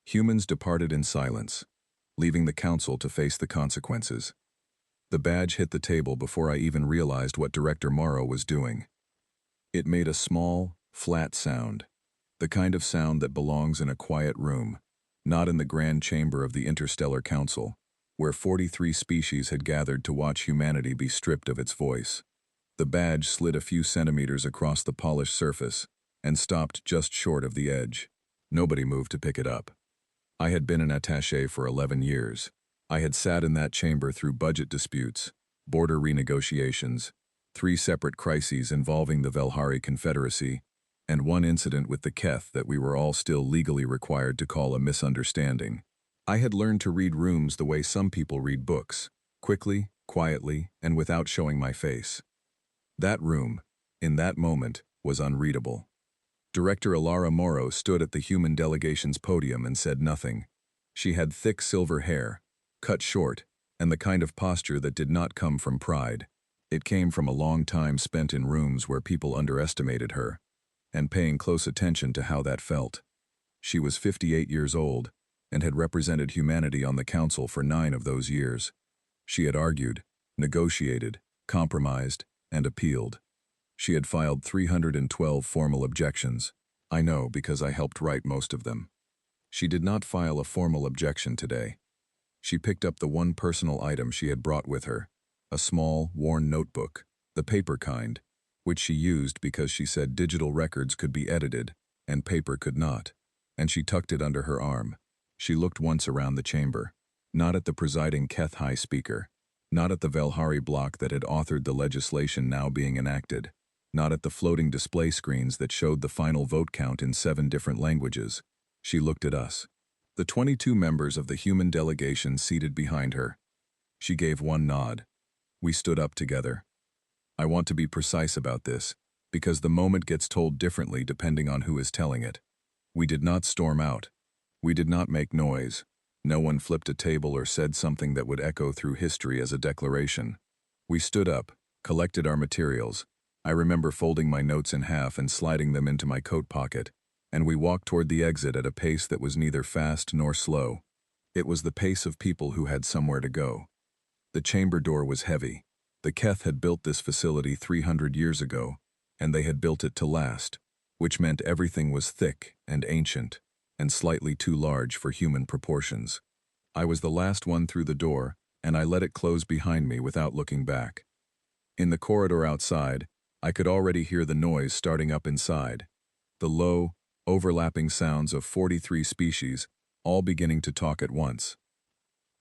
Humans departed in silence, leaving the council to face the consequences. The badge hit the table before I even realized what Director Morrow was doing. It made a small, flat sound, the kind of sound that belongs in a quiet room, not in the grand chamber of the Interstellar Council, where 43 species had gathered to watch humanity be stripped of its voice. The badge slid a few centimeters across the polished surface and stopped just short of the edge. Nobody moved to pick it up. I had been an attaché for 11 years. I had sat in that chamber through budget disputes, border renegotiations, 3 separate crises involving the Velhari Confederacy, and one incident with the Keth that we were all still legally required to call a misunderstanding. I had learned to read rooms the way some people read books, quickly, quietly, and without showing my face. That room, in that moment, was unreadable. Director Alara Morrow stood at the human delegation's podium and said nothing. She had thick silver hair, cut short, and the kind of posture that did not come from pride. It came from a long time spent in rooms where people underestimated her, and paying close attention to how that felt. She was 58 years old, and had represented humanity on the council for 9 of those years. She had argued, negotiated, compromised, and appealed. She had filed 312 formal objections. I know because I helped write most of them. She did not file a formal objection today. She picked up the one personal item she had brought with her, a small, worn notebook, the paper kind, which she used because she said digital records could be edited and paper could not, and she tucked it under her arm. She looked once around the chamber, not at the presiding Keth High Speaker, not at the Velhari block that had authored the legislation now being enacted, not at the floating display screens that showed the final vote count in 7 different languages. She looked at us, the 22 members of the human delegation seated behind her. She gave one nod. We stood up together. I want to be precise about this, because the moment gets told differently depending on who is telling it. We did not storm out. We did not make noise. No one flipped a table or said something that would echo through history as a declaration. We stood up, collected our materials. I remember folding my notes in half and sliding them into my coat pocket, and we walked toward the exit at a pace that was neither fast nor slow. It was the pace of people who had somewhere to go. The chamber door was heavy. The Keth had built this facility 300 years ago, and they had built it to last, which meant everything was thick and ancient, and slightly too large for human proportions. I was the last one through the door, and I let it close behind me without looking back. In the corridor outside, I could already hear the noise starting up inside, the low, overlapping sounds of 43 species, all beginning to talk at once.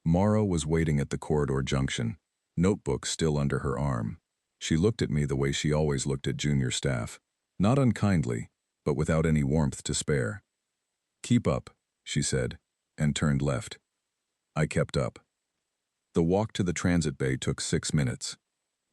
Morrow was waiting at the corridor junction, notebook still under her arm. She looked at me the way she always looked at junior staff, not unkindly, but without any warmth to spare. "Keep up," she said, and turned left. I kept up. The walk to the transit bay took 6 minutes.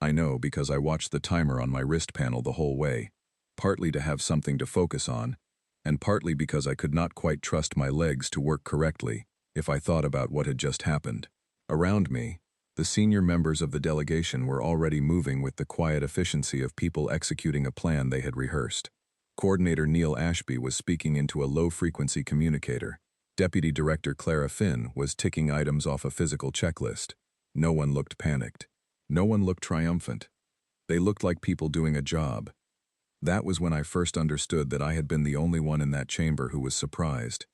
I know because I watched the timer on my wrist panel the whole way, partly to have something to focus on, and partly because I could not quite trust my legs to work correctly if I thought about what had just happened. Around me, the senior members of the delegation were already moving with the quiet efficiency of people executing a plan they had rehearsed. Coordinator Neil Ashby was speaking into a low-frequency communicator. Deputy Director Clara Finn was ticking items off a physical checklist. No one looked panicked. No one looked triumphant. They looked like people doing a job. That was when I first understood that I had been the only one in that chamber who was surprised.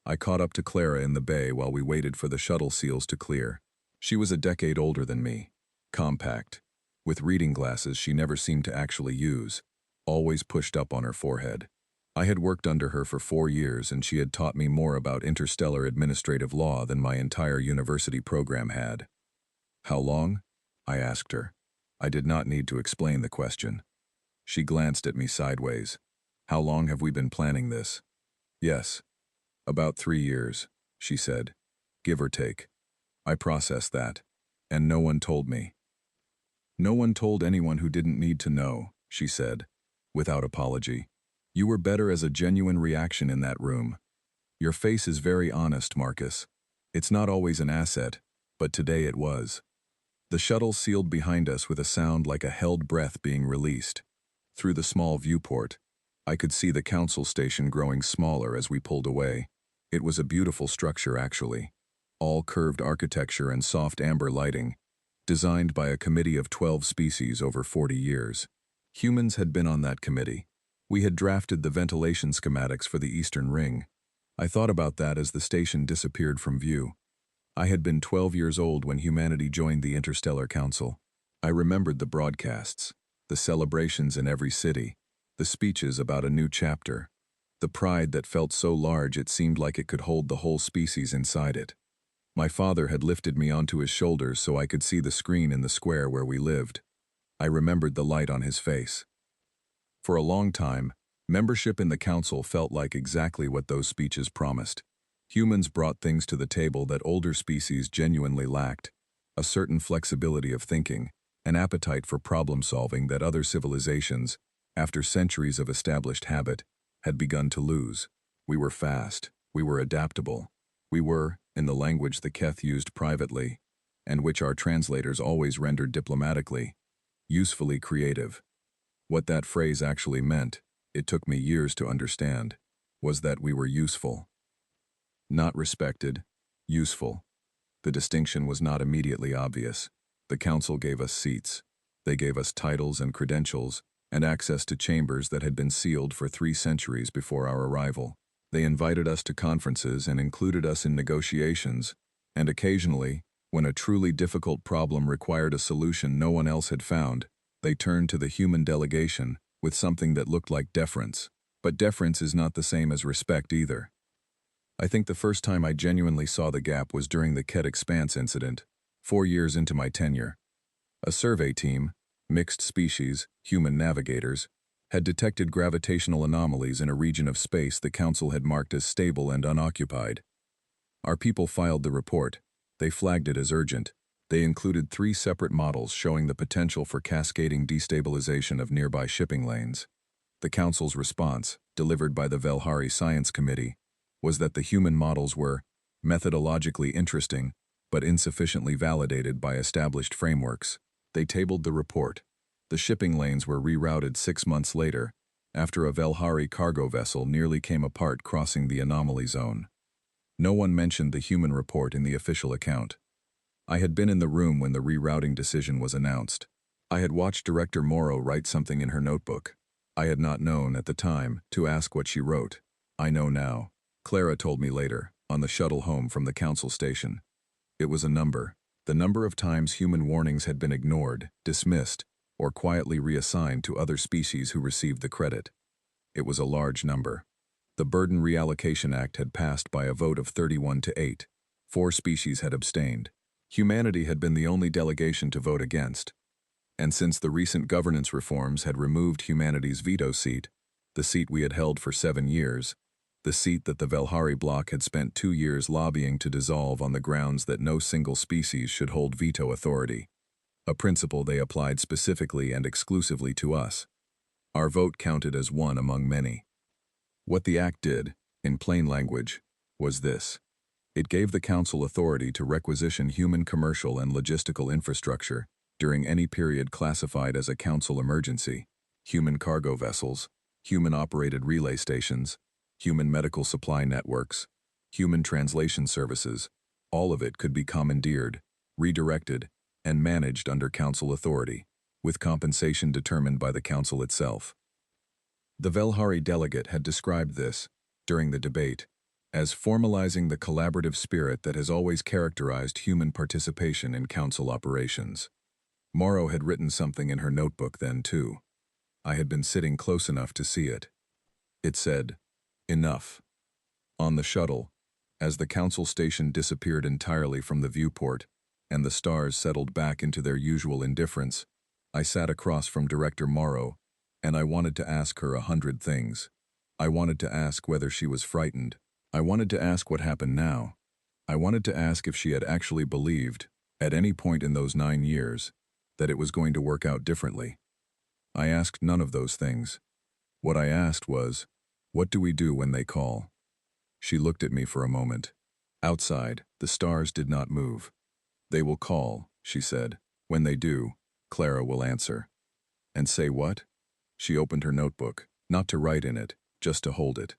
I caught up to Clara in the bay while we waited for the shuttle seals to clear. She was a decade older than me, compact, with reading glasses she never seemed to actually use, always pushed up on her forehead. I had worked under her for 4 years, and she had taught me more about interstellar administrative law than my entire university program had. "How long?" I asked her. I did not need to explain the question. She glanced at me sideways. "How long have we been planning this?" "Yes. About 3 years," she said. "Give or take." I processed that, and no one told me. "No one told anyone who didn't need to know," she said, without apology. "You were better as a genuine reaction in that room. Your face is very honest, Marcus. It's not always an asset, but today it was." The shuttle sealed behind us with a sound like a held breath being released. Through the small viewport, I could see the council station growing smaller as we pulled away. It was a beautiful structure, actually. All curved architecture and soft amber lighting, designed by a committee of 12 species over 40 years. Humans had been on that committee. We had drafted the ventilation schematics for the Eastern Ring. I thought about that as the station disappeared from view. I had been 12 years old when humanity joined the Interstellar Council. I remembered the broadcasts, the celebrations in every city, the speeches about a new chapter, the pride that felt so large it seemed like it could hold the whole species inside it. My father had lifted me onto his shoulders so I could see the screen in the square where we lived. I remembered the light on his face. For a long time, membership in the council felt like exactly what those speeches promised. Humans brought things to the table that older species genuinely lacked, a certain flexibility of thinking, an appetite for problem-solving that other civilizations, after centuries of established habit, had begun to lose. We were fast, we were adaptable, we were, in the language the Keth used privately, and which our translators always rendered diplomatically, usefully creative. What that phrase actually meant, it took me years to understand, was that we were useful. Not respected, useful. The distinction was not immediately obvious. The council gave us seats. They gave us titles and credentials, and access to chambers that had been sealed for 3 centuries before our arrival. They invited us to conferences and included us in negotiations, and occasionally, when a truly difficult problem required a solution no one else had found, they turned to the human delegation with something that looked like deference. But deference is not the same as respect either. I think the first time I genuinely saw the gap was during the Ket Expanse incident, 4 years into my tenure. A survey team, mixed species, human navigators, had detected gravitational anomalies in a region of space the Council had marked as stable and unoccupied. Our people filed the report. They flagged it as urgent. They included 3 separate models showing the potential for cascading destabilization of nearby shipping lanes. The Council's response, delivered by the Velhari Science Committee, was that the human models were methodologically interesting, but insufficiently validated by established frameworks. They tabled the report. The shipping lanes were rerouted 6 months later, after a Velhari cargo vessel nearly came apart crossing the anomaly zone. No one mentioned the human report in the official account. I had been in the room when the rerouting decision was announced. I had watched Director Morrow write something in her notebook. I had not known, at the time, to ask what she wrote. I know now. Clara told me later, on the shuttle home from the council station. It was a number. The number of times human warnings had been ignored, dismissed, or quietly reassigned to other species who received the credit. It was a large number. The Burden Reallocation Act had passed by a vote of 31 to 8. 4 species had abstained. Humanity had been the only delegation to vote against. And since the recent governance reforms had removed humanity's veto seat, the seat we had held for 7 years, the seat that the Velhari bloc had spent 2 years lobbying to dissolve on the grounds that no single species should hold veto authority, a principle they applied specifically and exclusively to us. Our vote counted as one among many. What the act did, in plain language, was this. It gave the Council authority to requisition human commercial and logistical infrastructure during any period classified as a Council emergency: human cargo vessels, human-operated relay stations, human medical supply networks, human translation services. All of it could be commandeered, redirected, and managed under Council authority, with compensation determined by the Council itself. The Velhari delegate had described this, during the debate, as formalizing the collaborative spirit that has always characterized human participation in Council operations. Morrow had written something in her notebook then, too. I had been sitting close enough to see it. It said, "Enough." On the shuttle, as the Council station disappeared entirely from the viewport and the stars settled back into their usual indifference, I sat across from Director Morrow, and I wanted to ask her 100 things. I wanted to ask whether she was frightened. I wanted to ask what happened now. I wanted to ask if she had actually believed, at any point in those 9 years, that it was going to work out differently. I asked none of those things. What I asked was, what do we do when they call? She looked at me for a moment. Outside, the stars did not move. They will call, she said. When they do, Clara will answer. And say what? She opened her notebook, not to write in it, just to hold it.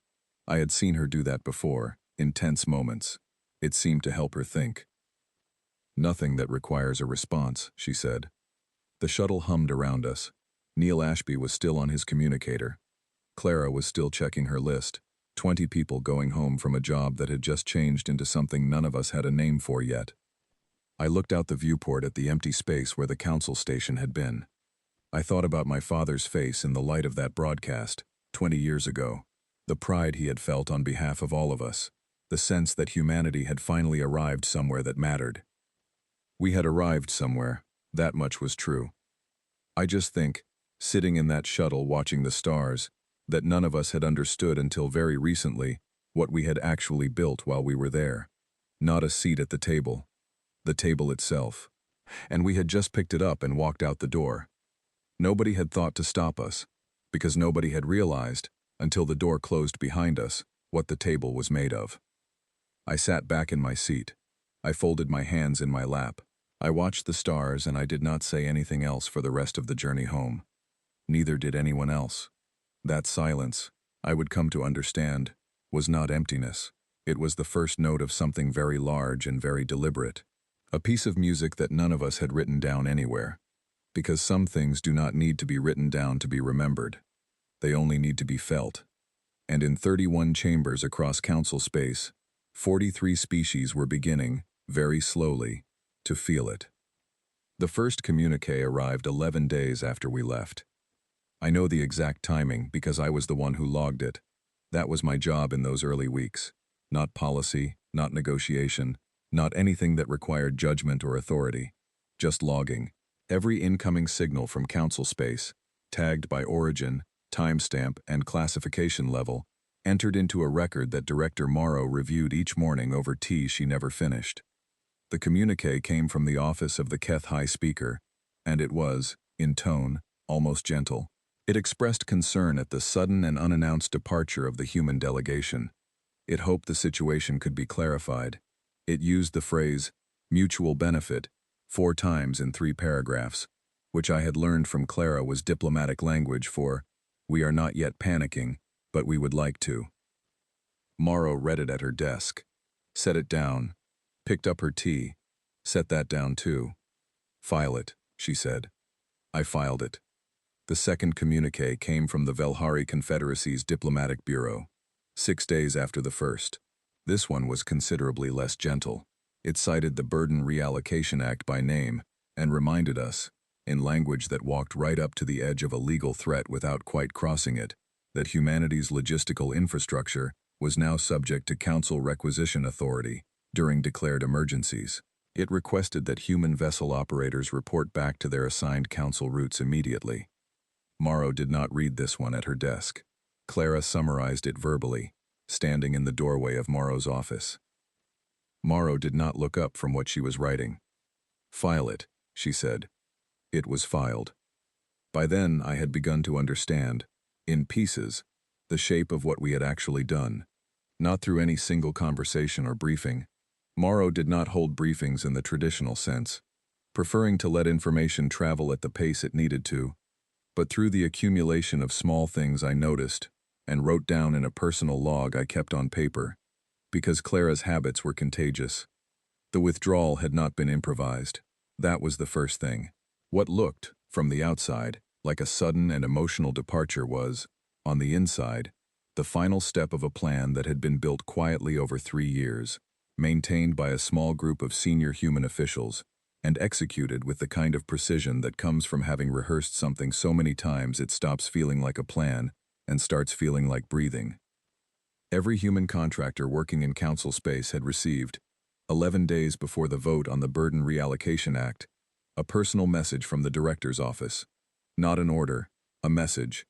I had seen her do that before, intense moments. It seemed to help her think. Nothing that requires a response, she said. The shuttle hummed around us. Neil Ashby was still on his communicator. Clara was still checking her list. 20 people going home from a job that had just changed into something none of us had a name for yet. I looked out the viewport at the empty space where the council station had been. I thought about my father's face in the light of that broadcast, 20 years ago. The pride he had felt on behalf of all of us. The sense that humanity had finally arrived somewhere that mattered. We had arrived somewhere, that much was true. I just think, sitting in that shuttle watching the stars, that none of us had understood until very recently what we had actually built while we were there. Not a seat at the table itself. And we had just picked it up and walked out the door. Nobody had thought to stop us, because nobody had realized, until the door closed behind us, what the table was made of. I sat back in my seat. I folded my hands in my lap. I watched the stars and I did not say anything else for the rest of the journey home. Neither did anyone else. That silence, I would come to understand, was not emptiness. It was the first note of something very large and very deliberate. A piece of music that none of us had written down anywhere. Because some things do not need to be written down to be remembered. They only need to be felt. And in 31 chambers across council space, 43 species were beginning, very slowly, to feel it. The first communique arrived 11 days after we left. I know the exact timing because I was the one who logged it. That was my job in those early weeks. Not policy, not negotiation, not anything that required judgment or authority. Just logging. Every incoming signal from council space, tagged by origin, timestamp, and classification level, entered into a record that Director Morrow reviewed each morning over tea she never finished. The communique came from the office of the Keth High Speaker, and it was, in tone, almost gentle. It expressed concern at the sudden and unannounced departure of the human delegation. It hoped the situation could be clarified. It used the phrase, mutual benefit, 4 times in 3 paragraphs, which I had learned from Clara was diplomatic language for, we are not yet panicking, but we would like to. Morrow read it at her desk, set it down, picked up her tea, set that down too. File it, she said. I filed it. The second communique came from the Velhari Confederacy's Diplomatic Bureau, 6 days after the first. This one was considerably less gentle. It cited the Burden Reallocation Act by name and reminded us, in language that walked right up to the edge of a legal threat without quite crossing it, that humanity's logistical infrastructure was now subject to council requisition authority during declared emergencies. It requested that human vessel operators report back to their assigned council routes immediately. Morrow did not read this one at her desk. Clara summarized it verbally, standing in the doorway of Morrow's office. Morrow did not look up from what she was writing. File it, she said. It was filed. By then I had begun to understand, in pieces, the shape of what we had actually done. Not through any single conversation or briefing. Morrow did not hold briefings in the traditional sense, preferring to let information travel at the pace it needed to, but through the accumulation of small things I noticed and wrote down in a personal log I kept on paper, because Clara's habits were contagious. The withdrawal had not been improvised. That was the first thing. What looked, from the outside, like a sudden and emotional departure was, on the inside, the final step of a plan that had been built quietly over 3 years, maintained by a small group of senior human officials, and executed with the kind of precision that comes from having rehearsed something so many times it stops feeling like a plan and starts feeling like breathing. Every human contractor working in council space had received, 11 days before the vote on the Burden Reallocation Act, a personal message from the director's office. Not an order, a message.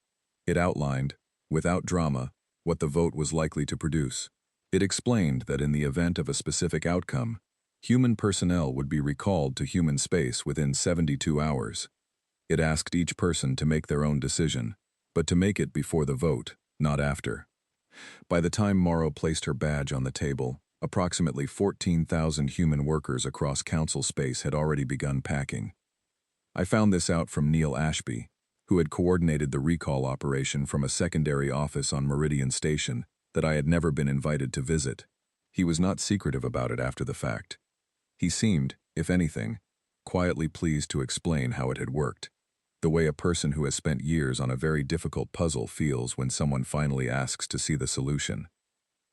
It outlined, without drama, what the vote was likely to produce. It explained that in the event of a specific outcome, human personnel would be recalled to human space within 72 hours. It asked each person to make their own decision, but to make it before the vote, not after. By the time Morrow placed her badge on the table, approximately 14,000 human workers across council space had already begun packing. I found this out from Neil Ashby, who had coordinated the recall operation from a secondary office on Meridian Station that I had never been invited to visit. He was not secretive about it after the fact. He seemed, if anything, quietly pleased to explain how it had worked, the way a person who has spent years on a very difficult puzzle feels when someone finally asks to see the solution.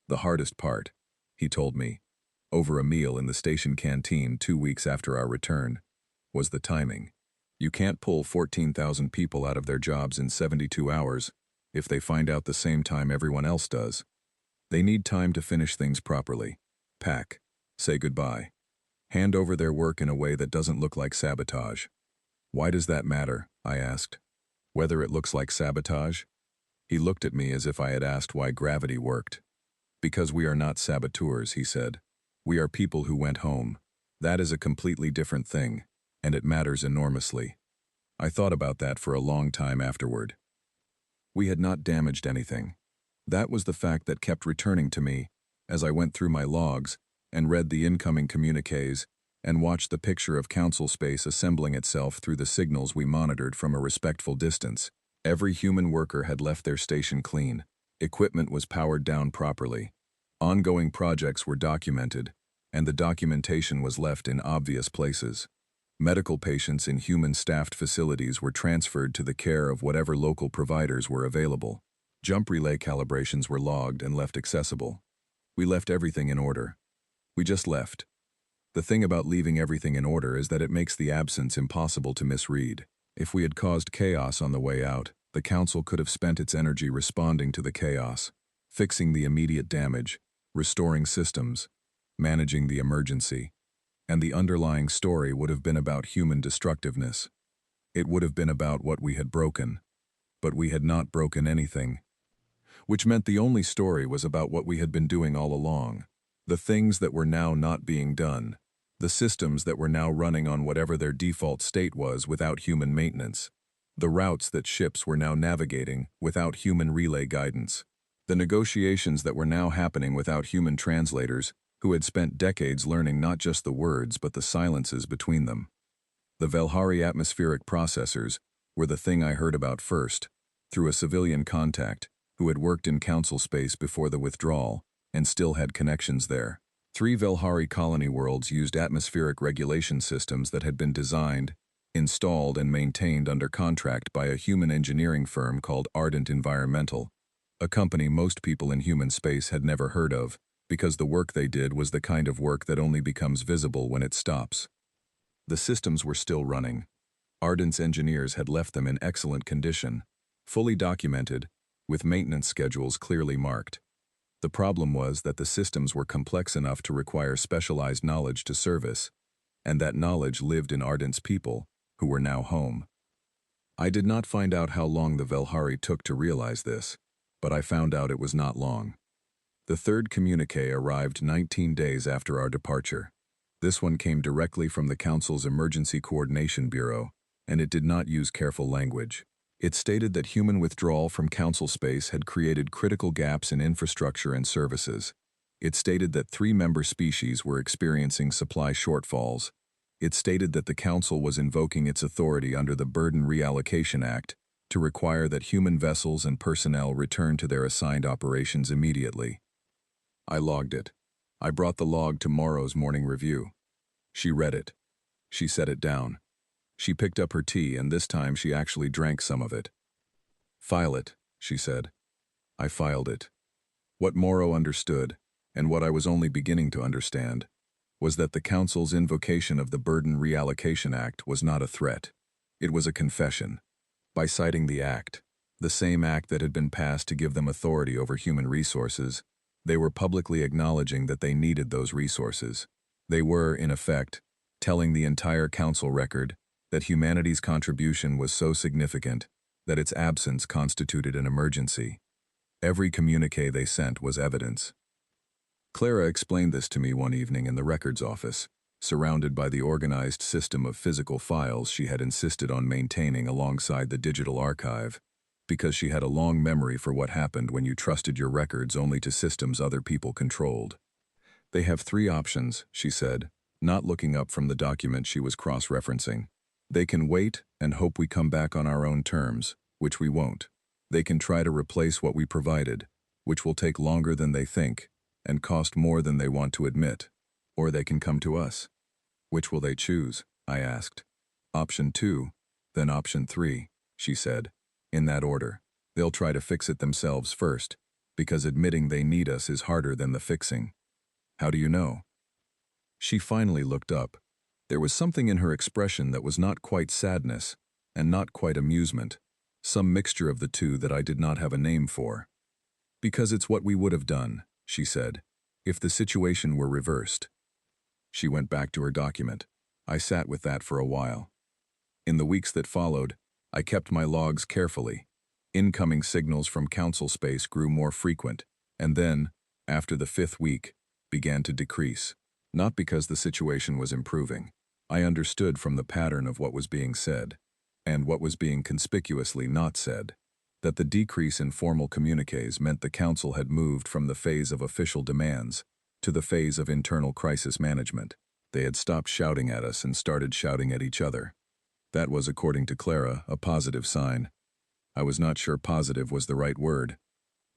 The hardest part, he told me, over a meal in the station canteen 2 weeks after our return, was the timing. You can't pull 14,000 people out of their jobs in 72 hours if they find out the same time everyone else does. They need time to finish things properly, pack, say goodbye, hand over their work in a way that doesn't look like sabotage. Why does that matter? I asked. Whether it looks like sabotage? He looked at me as if I had asked why gravity worked. Because we are not saboteurs, he said. We are people who went home. That is a completely different thing, and it matters enormously. I thought about that for a long time afterward. We had not damaged anything. That was the fact that kept returning to me as I went through my logs and read the incoming communiques and watched the picture of council space assembling itself through the signals we monitored from a respectful distance. Every human worker had left their station clean. Equipment was powered down properly. Ongoing projects were documented, and the documentation was left in obvious places. Medical patients in human-staffed facilities were transferred to the care of whatever local providers were available. Jump relay calibrations were logged and left accessible. We left everything in order. We just left. The thing about leaving everything in order is that it makes the absence impossible to misread. If we had caused chaos on the way out, the council could have spent its energy responding to the chaos, fixing the immediate damage, restoring systems, managing the emergency, and the underlying story would have been about human destructiveness. It would have been about what we had broken, but we had not broken anything, which meant the only story was about what we had been doing all along, the things that were now not being done, the systems that were now running on whatever their default state was without human maintenance, the routes that ships were now navigating without human relay guidance, the negotiations that were now happening without human translators who had spent decades learning not just the words but the silences between them. The Velhari atmospheric processors were the thing I heard about first, through a civilian contact who had worked in council space before the withdrawal and still had connections there. 3 Velhari colony worlds used atmospheric regulation systems that had been designed, installed, and maintained under contract by a human engineering firm called Ardent Environmental, a company most people in human space had never heard of, because the work they did was the kind of work that only becomes visible when it stops. The systems were still running. Ardent's engineers had left them in excellent condition, fully documented, with maintenance schedules clearly marked. The problem was that the systems were complex enough to require specialized knowledge to service, and that knowledge lived in Ardent's people, who were now home. I did not find out how long the Velhari took to realize this, but I found out it was not long. The third communique arrived 19 days after our departure. This one came directly from the Council's Emergency Coordination Bureau, and it did not use careful language. It stated that human withdrawal from council space had created critical gaps in infrastructure and services. It stated that 3 member species were experiencing supply shortfalls. It stated that the council was invoking its authority under the Burden Reallocation Act to require that human vessels and personnel return to their assigned operations immediately. I logged it. I brought the log to Morrow's morning review. She read it. She set it down. She picked up her tea, and this time she actually drank some of it. "File it," she said. I filed it. What Morrow understood, and what I was only beginning to understand, was that the Council's invocation of the Burden Reallocation Act was not a threat. It was a confession. By citing the act, the same act that had been passed to give them authority over human resources, they were publicly acknowledging that they needed those resources. They were, in effect, telling the entire Council record that humanity's contribution was so significant that its absence constituted an emergency. Every communique they sent was evidence. Clara explained this to me one evening in the records office, surrounded by the organized system of physical files she had insisted on maintaining alongside the digital archive, because she had a long memory for what happened when you trusted your records only to systems other people controlled. They have 3 options, she said, not looking up from the document she was cross-referencing. They can wait and hope we come back on our own terms, which we won't. They can try to replace what we provided, which will take longer than they think, and cost more than they want to admit, or they can come to us. Which will they choose? I asked. Option 2, then option 3, she said. In that order. They'll try to fix it themselves first, because admitting they need us is harder than the fixing. How do you know? She finally looked up. There was something in her expression that was not quite sadness, and not quite amusement, some mixture of the two that I did not have a name for. Because it's what we would have done, she said, if the situation were reversed. She went back to her document. I sat with that for a while. In the weeks that followed, I kept my logs carefully. Incoming signals from council space grew more frequent, and then, after the 5th week, began to decrease. Not because the situation was improving. I understood from the pattern of what was being said, and what was being conspicuously not said, that the decrease in formal communiques meant the council had moved from the phase of official demands to the phase of internal crisis management. They had stopped shouting at us and started shouting at each other. That was, according to Clara, a positive sign. I was not sure positive was the right word.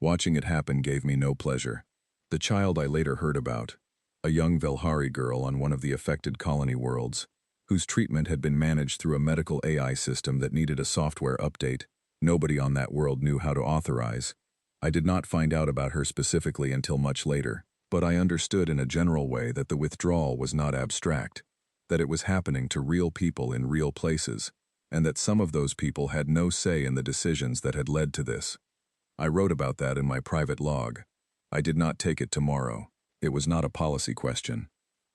Watching it happen gave me no pleasure. The child I later heard about, a young Velhari girl on one of the affected colony worlds, whose treatment had been managed through a medical AI system that needed a software update nobody on that world knew how to authorize. I did not find out about her specifically until much later, but I understood in a general way that the withdrawal was not abstract, that it was happening to real people in real places, and that some of those people had no say in the decisions that had led to this. I wrote about that in my private log. I did not take it tomorrow. It was not a policy question.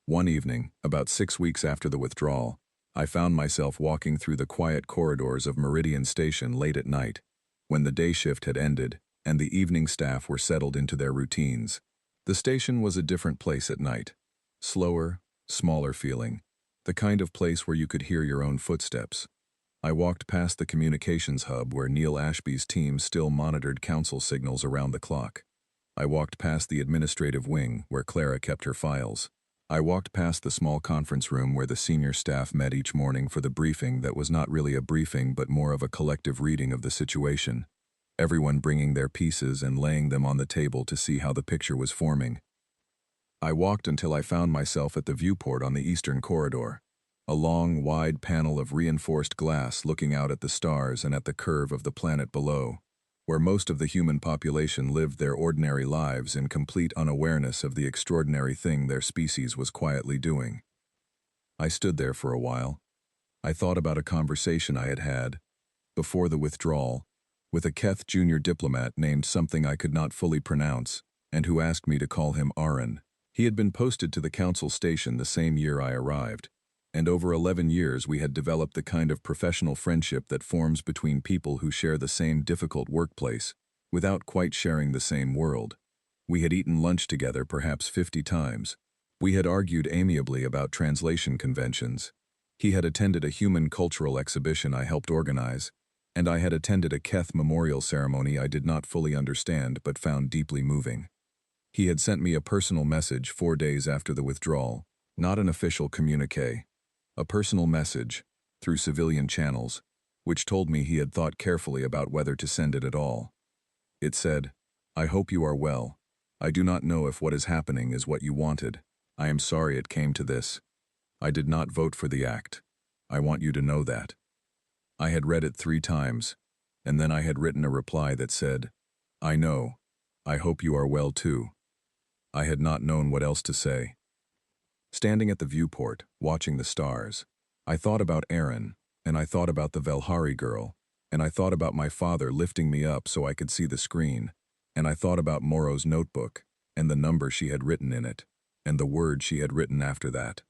One evening, about 6 weeks after the withdrawal, I found myself walking through the quiet corridors of Meridian Station late at night, when the day shift had ended and the evening staff were settled into their routines. The station was a different place at night. Slower, smaller feeling, the kind of place where you could hear your own footsteps. I walked past the communications hub where Neil Ashby's team still monitored council signals around the clock. I walked past the administrative wing where Clara kept her files. I walked past the small conference room where the senior staff met each morning for the briefing that was not really a briefing but more of a collective reading of the situation, everyone bringing their pieces and laying them on the table to see how the picture was forming. I walked until I found myself at the viewport on the eastern corridor, a long, wide panel of reinforced glass looking out at the stars and at the curve of the planet below, where most of the human population lived their ordinary lives in complete unawareness of the extraordinary thing their species was quietly doing. I stood there for a while. I thought about a conversation I had had, before the withdrawal, with a Keth junior diplomat named something I could not fully pronounce, and who asked me to call him Aaron. He had been posted to the council station the same year I arrived, and over 11 years we had developed the kind of professional friendship that forms between people who share the same difficult workplace, without quite sharing the same world. We had eaten lunch together perhaps 50 times. We had argued amiably about translation conventions. He had attended a human cultural exhibition I helped organize, and I had attended a Keth memorial ceremony I did not fully understand but found deeply moving. He had sent me a personal message 4 days after the withdrawal, not an official communique. A personal message, through civilian channels, which told me he had thought carefully about whether to send it at all. It said, "I hope you are well. I do not know if what is happening is what you wanted. I am sorry it came to this. I did not vote for the act. I want you to know that." I had read it 3 times, and then I had written a reply that said, "I know. I hope you are well too." I had not known what else to say. Standing at the viewport, watching the stars, I thought about Aaron, and I thought about the Velhari girl, and I thought about my father lifting me up so I could see the screen, and I thought about Moro's notebook, and the number she had written in it, and the word she had written after that.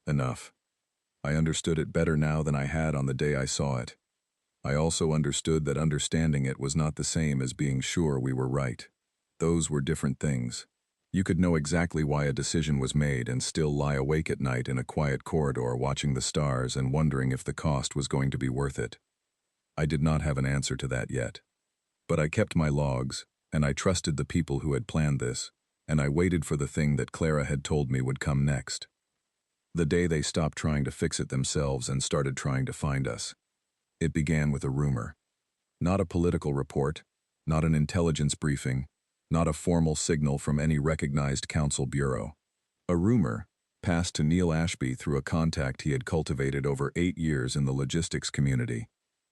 Enough. I understood it better now than I had on the day I saw it. I also understood that understanding it was not the same as being sure we were right. Those were different things. You could know exactly why a decision was made and still lie awake at night in a quiet corridor watching the stars and wondering if the cost was going to be worth it. I did not have an answer to that yet. But I kept my logs, and I trusted the people who had planned this, and I waited for the thing that Clara had told me would come next. The day they stopped trying to fix it themselves and started trying to find us. It began with a rumor. Not a political report, not an intelligence briefing, not a formal signal from any recognized council bureau. A rumor, passed to Neil Ashby through a contact he had cultivated over 8 years in the logistics community.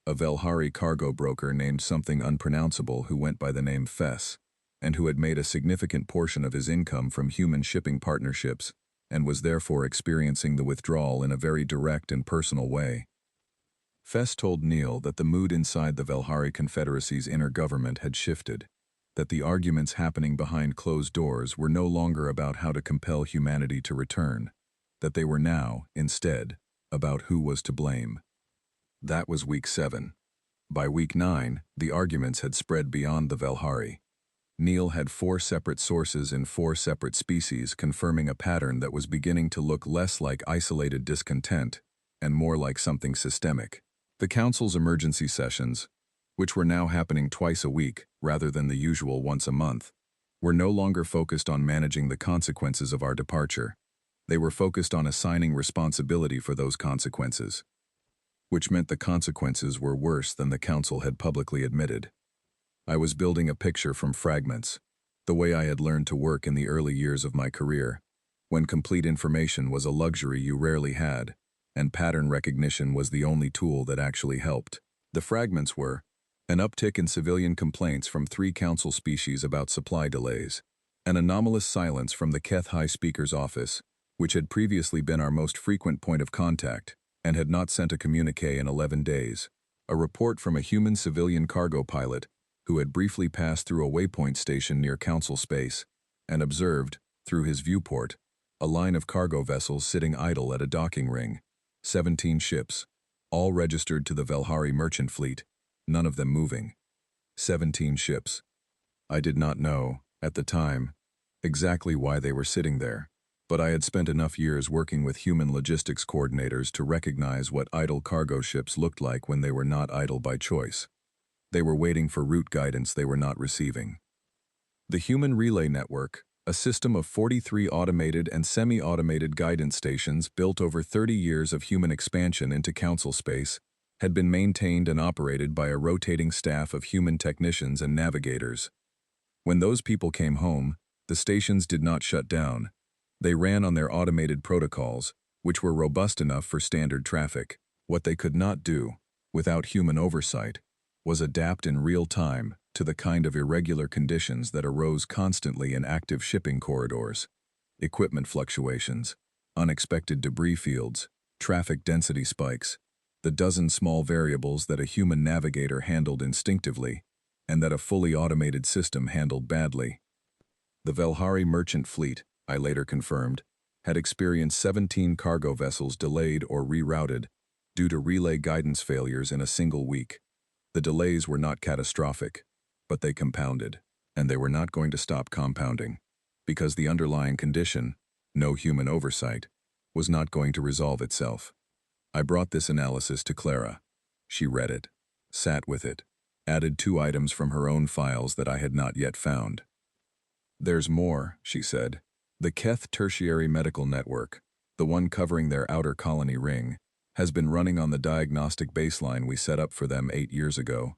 A Velhari cargo broker named something unpronounceable who went by the name Fess, and who had made a significant portion of his income from human shipping partnerships, and was therefore experiencing the withdrawal in a very direct and personal way. Fess told Neil that the mood inside the Velhari Confederacy's inner government had shifted, that the arguments happening behind closed doors were no longer about how to compel humanity to return, that they were now, instead, about who was to blame. That was week 7. By week 9, the arguments had spread beyond the Velhari. Neil had 4 separate sources in 4 separate species confirming a pattern that was beginning to look less like isolated discontent and more like something systemic. The Council's emergency sessions, which were now happening twice a week rather than the usual once a month, were no longer focused on managing the consequences of our departure. They were focused on assigning responsibility for those consequences, which meant the consequences were worse than the Council had publicly admitted. I was building a picture from fragments, the way I had learned to work in the early years of my career, when complete information was a luxury you rarely had, and pattern recognition was the only tool that actually helped. The fragments were an uptick in civilian complaints from 3 council species about supply delays, an anomalous silence from the Keth High Speaker's office, which had previously been our most frequent point of contact and had not sent a communique in 11 days, a report from a human civilian cargo pilot who had briefly passed through a waypoint station near council space and observed, through his viewport, a line of cargo vessels sitting idle at a docking ring, 17 ships, all registered to the Velhari merchant fleet, none of them moving. 17 ships. I did not know, at the time, exactly why they were sitting there, but I had spent enough years working with human logistics coordinators to recognize what idle cargo ships looked like when they were not idle by choice. They were waiting for route guidance they were not receiving. The Human Relay Network, a system of 43 automated and semi-automated guidance stations built over 30 years of human expansion into council space, had been maintained and operated by a rotating staff of human technicians and navigators. When those people came home, the stations did not shut down. They ran on their automated protocols, which were robust enough for standard traffic. What they could not do, without human oversight, was adapt in real time to the kind of irregular conditions that arose constantly in active shipping corridors: equipment fluctuations, unexpected debris fields, traffic density spikes, the dozen small variables that a human navigator handled instinctively and that a fully automated system handled badly. The Velhari merchant fleet, I later confirmed, had experienced 17 cargo vessels delayed or rerouted due to relay guidance failures in a single week. The delays were not catastrophic, but they compounded, and they were not going to stop compounding, because the underlying condition, no human oversight, was not going to resolve itself. I brought this analysis to Clara. She read it, sat with it, added 2 items from her own files that I had not yet found. "There's more," she said. "The Keth Tertiary Medical Network, the one covering their outer colony ring, has been running on the diagnostic baseline we set up for them 8 years ago.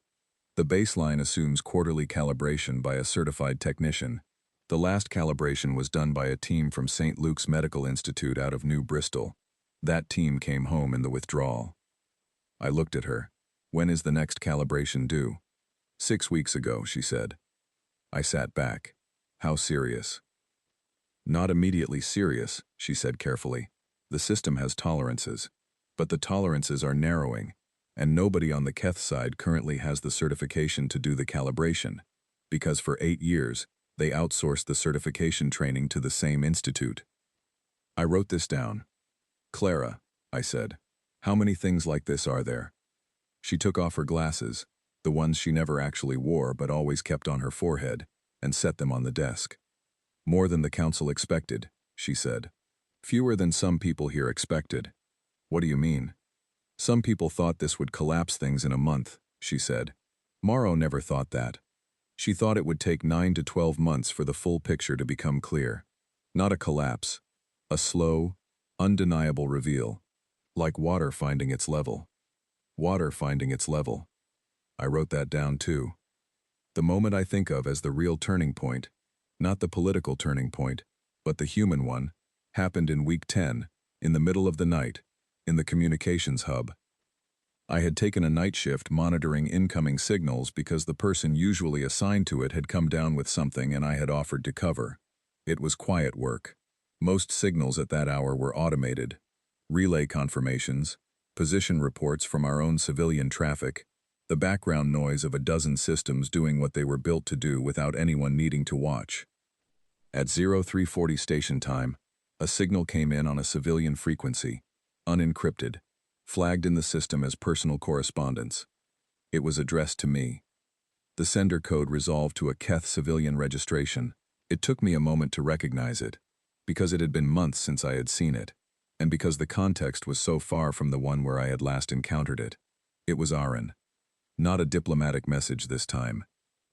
The baseline assumes quarterly calibration by a certified technician. The last calibration was done by a team from St. Luke's Medical Institute out of New Bristol. That team came home in the withdrawal." I looked at her. "When is the next calibration due?" 6 weeks ago, she said. I sat back. "How serious?" "Not immediately serious," she said carefully. "The system has tolerances. But the tolerances are narrowing, and nobody on the Keth side currently has the certification to do the calibration, because for 8 years, they outsourced the certification training to the same institute." I wrote this down. "Clara," I said, "how many things like this are there?" She took off her glasses, the ones she never actually wore but always kept on her forehead, and set them on the desk. "More than the council expected," she said. "Fewer than some people here expected." "What do you mean?" "Some people thought this would collapse things in a month," she said. "Morrow never thought that. She thought it would take 9 to 12 months for the full picture to become clear. Not a collapse. A slow, undeniable reveal. Like water finding its level." Water finding its level. I wrote that down too. The moment I think of as the real turning point, not the political turning point, but the human one, happened in week 10, in the middle of the night, in the communications hub. I had taken a night shift monitoring incoming signals because the person usually assigned to it had come down with something and I had offered to cover. It was quiet work. Most signals at that hour were automated. Relay confirmations, position reports from our own civilian traffic, the background noise of a dozen systems doing what they were built to do without anyone needing to watch. At 0340 station time, a signal came in on a civilian frequency, unencrypted, flagged in the system as personal correspondence. It was addressed to me. The sender code resolved to a Keth civilian registration. It took me a moment to recognize it, because it had been months since I had seen it, and because the context was so far from the one where I had last encountered it. It was Aaron. Not a diplomatic message this time,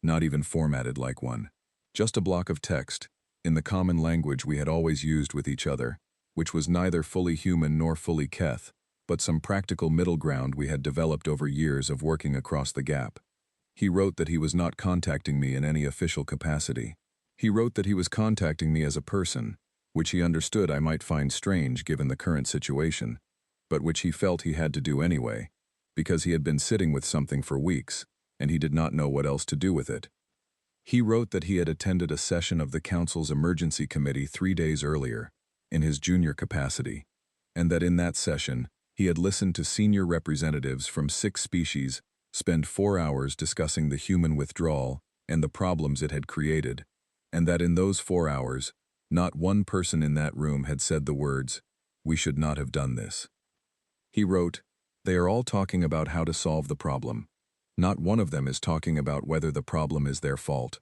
not even formatted like one. Just a block of text, in the common language we had always used with each other, which was neither fully human nor fully Keth, but some practical middle ground we had developed over years of working across the gap. He wrote that he was not contacting me in any official capacity. He wrote that he was contacting me as a person, which he understood I might find strange given the current situation, but which he felt he had to do anyway, because he had been sitting with something for weeks, and he did not know what else to do with it. He wrote that he had attended a session of the Council's Emergency Committee 3 days earlier, in his junior capacity, and that in that session, he had listened to senior representatives from 6 species spend 4 hours discussing the human withdrawal and the problems it had created, and that in those 4 hours, not one person in that room had said the words, "We should not have done this." He wrote, "They are all talking about how to solve the problem. Not one of them is talking about whether the problem is their fault.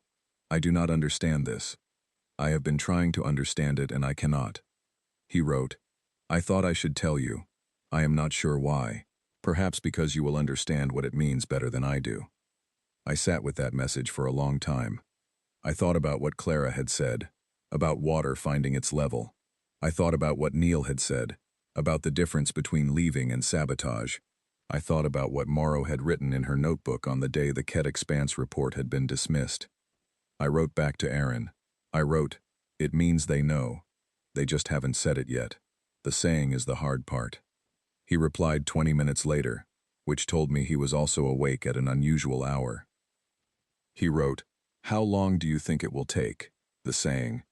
I do not understand this. I have been trying to understand it and I cannot." He wrote, "I thought I should tell you. I am not sure why. Perhaps because you will understand what it means better than I do." I sat with that message for a long time. I thought about what Clara had said, about water finding its level. I thought about what Neil had said, about the difference between leaving and sabotage. I thought about what Morrow had written in her notebook on the day the Ket Expanse report had been dismissed. I wrote back to Aaron. I wrote, "It means they know. They just haven't said it yet. The saying is the hard part." He replied 20 minutes later, which told me he was also awake at an unusual hour. He wrote, "How long do you think it will take? The saying."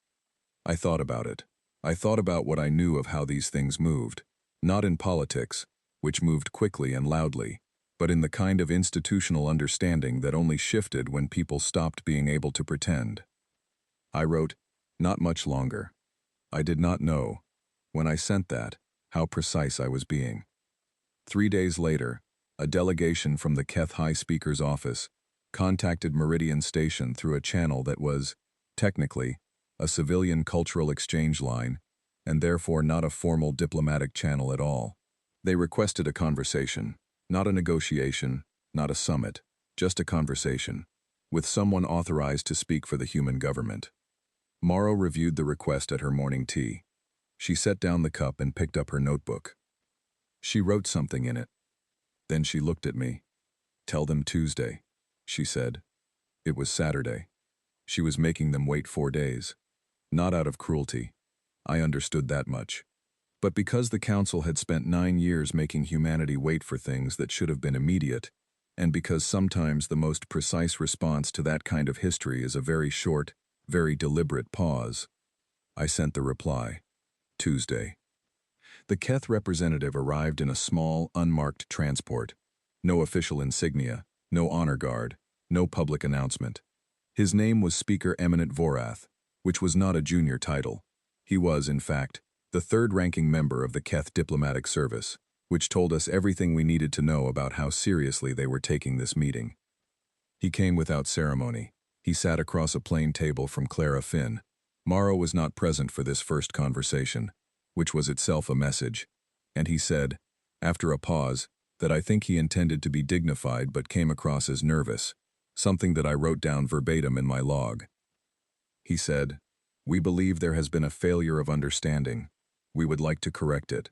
I thought about it. I thought about what I knew of how these things moved, not in politics, which moved quickly and loudly, but in the kind of institutional understanding that only shifted when people stopped being able to pretend. I wrote, "Not much longer." I did not know, when I sent that, how precise I was being. 3 days later, a delegation from the Keth High Speaker's office contacted Meridian Station through a channel that was, technically, a civilian cultural exchange line, and therefore not a formal diplomatic channel at all. They requested a conversation, not a negotiation, not a summit, just a conversation, with someone authorized to speak for the human government. Morrow reviewed the request at her morning tea. She set down the cup and picked up her notebook. She wrote something in it. Then she looked at me. "Tell them Tuesday," she said. It was Saturday. She was making them wait 4 days. Not out of cruelty. I understood that much. But because the Council had spent 9 years making humanity wait for things that should have been immediate, and because sometimes the most precise response to that kind of history is a very short, very deliberate pause, I sent the reply. Tuesday. The Keth representative arrived in a small, unmarked transport. No official insignia, no honor guard, no public announcement. His name was Speaker Eminent Vorath, which was not a junior title. He was, in fact, the third-ranking member of the Keth Diplomatic Service, which told us everything we needed to know about how seriously they were taking this meeting. He came without ceremony. He sat across a plain table from Clara Finn. Morrow was not present for this first conversation, which was itself a message, and he said, after a pause, that I think he intended to be dignified but came across as nervous, something that I wrote down verbatim in my log. He said, "We believe there has been a failure of understanding. We would like to correct it."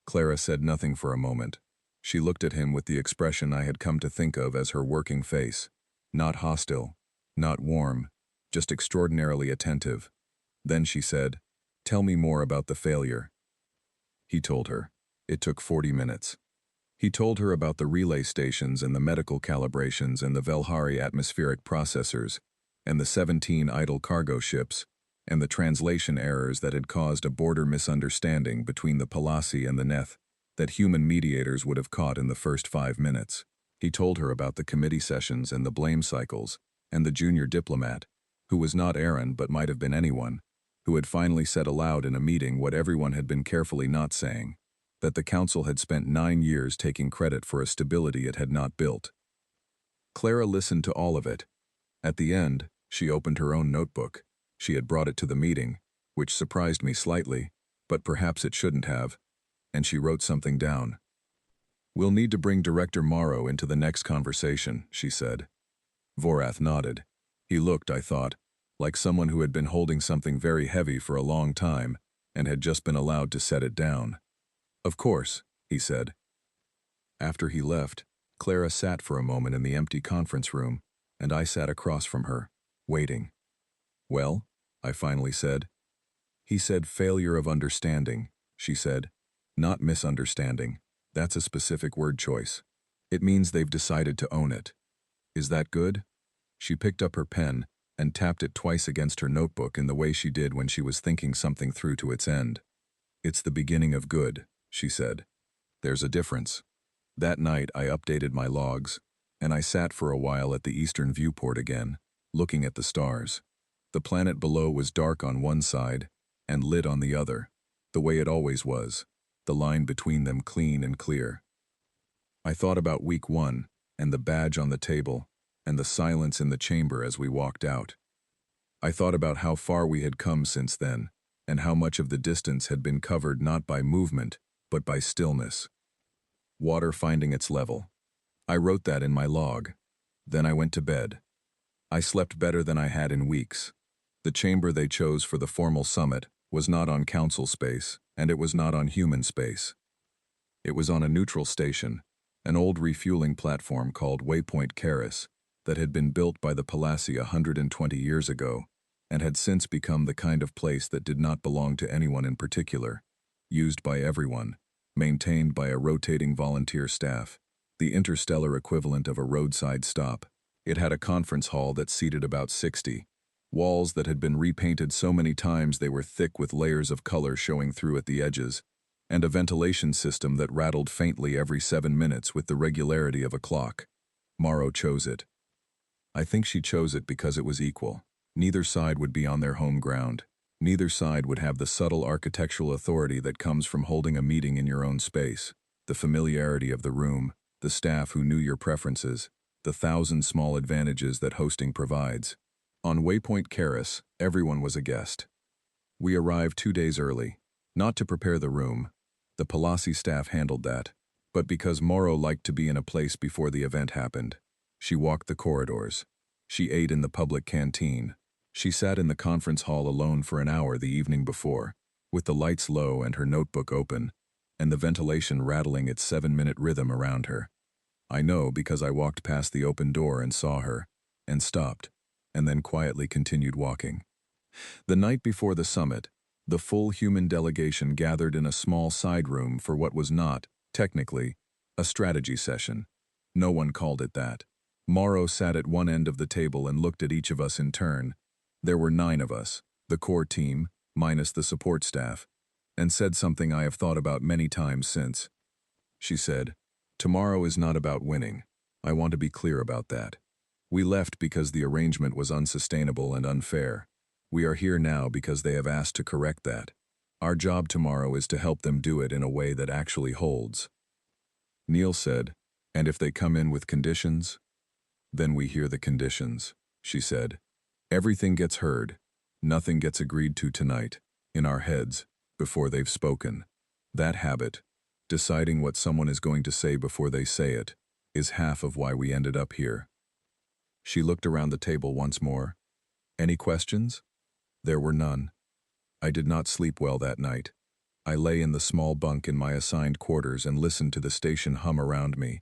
Clara said nothing for a moment. She looked at him with the expression I had come to think of as her working face. Not hostile, not warm, just extraordinarily attentive. Then she said, "Tell me more about the failure." He told her. It took 40 minutes. He told her about the relay stations and the medical calibrations and the Velhari atmospheric processors and the 17 idle cargo ships and the translation errors that had caused a border misunderstanding between the Palasi and the Neth that human mediators would have caught in the first 5 minutes. He told her about the committee sessions and the blame cycles and the junior diplomat, who was not Aaron but might have been anyone, who had finally said aloud in a meeting what everyone had been carefully not saying, that the council had spent 9 years taking credit for a stability it had not built. Clara listened to all of it. At the end, she opened her own notebook. She had brought it to the meeting, which surprised me slightly, but perhaps it shouldn't have, and she wrote something down. "We'll need to bring Director Morrow into the next conversation," she said. Vorath nodded. He looked, I thought, like someone who had been holding something very heavy for a long time and had just been allowed to set it down. "Of course," he said. After he left, Clara sat for a moment in the empty conference room, and I sat across from her, waiting. "Well?" I finally said. "He said failure of understanding," she said. "Not misunderstanding. That's a specific word choice. It means they've decided to own it. Is that good?" She picked up her pen and tapped it twice against her notebook in the way she did when she was thinking something through to its end. "It's the beginning of good," she said. "There's a difference." That night I updated my logs, and I sat for a while at the eastern viewport again, looking at the stars. The planet below was dark on one side and lit on the other, the way it always was, the line between them clean and clear. I thought about week 1 and the badge on the table and the silence in the chamber as we walked out. I thought about how far we had come since then and how much of the distance had been covered not by movement but by stillness. Water finding its level. I wrote that in my log. Then I went to bed. I slept better than I had in weeks. The chamber they chose for the formal summit was not on council space, and it was not on human space. It was on a neutral station, an old refueling platform called Waypoint Karis that had been built by the Palasi 120 years ago and had since become the kind of place that did not belong to anyone in particular, used by everyone, maintained by a rotating volunteer staff, the interstellar equivalent of a roadside stop. It had a conference hall that seated about 60, walls that had been repainted so many times they were thick with layers of color showing through at the edges, and a ventilation system that rattled faintly every 7 minutes with the regularity of a clock. Morrow chose it. I think she chose it because it was equal. Neither side would be on their home ground. Neither side would have the subtle architectural authority that comes from holding a meeting in your own space, the familiarity of the room, the staff who knew your preferences, the 1,000 small advantages that hosting provides. On Waypoint Karis, everyone was a guest. We arrived 2 days early, not to prepare the room. The Palasi staff handled that, but because Morrow liked to be in a place before the event happened. She walked the corridors. She ate in the public canteen. She sat in the conference hall alone for an hour the evening before, with the lights low and her notebook open, and the ventilation rattling its 7-minute rhythm around her. I know because I walked past the open door and saw her, and stopped, and then quietly continued walking. The night before the summit, the full human delegation gathered in a small side room for what was not, technically, a strategy session. No one called it that. Morrow sat at one end of the table and looked at each of us in turn. There were 9 of us, the core team, minus the support staff, and said something I have thought about many times since. She said, "Tomorrow is not about winning. I want to be clear about that. We left because the arrangement was unsustainable and unfair. We are here now because they have asked to correct that. Our job tomorrow is to help them do it in a way that actually holds." Neil said, "And if they come in with conditions?" "Then we hear the conditions," she said. "Everything gets heard. Nothing gets agreed to tonight, in our heads, before they've spoken. That habit, deciding what someone is going to say before they say it, is half of why we ended up here." She looked around the table once more. "Any questions?" There were none. I did not sleep well that night. I lay in the small bunk in my assigned quarters and listened to the station hum around me,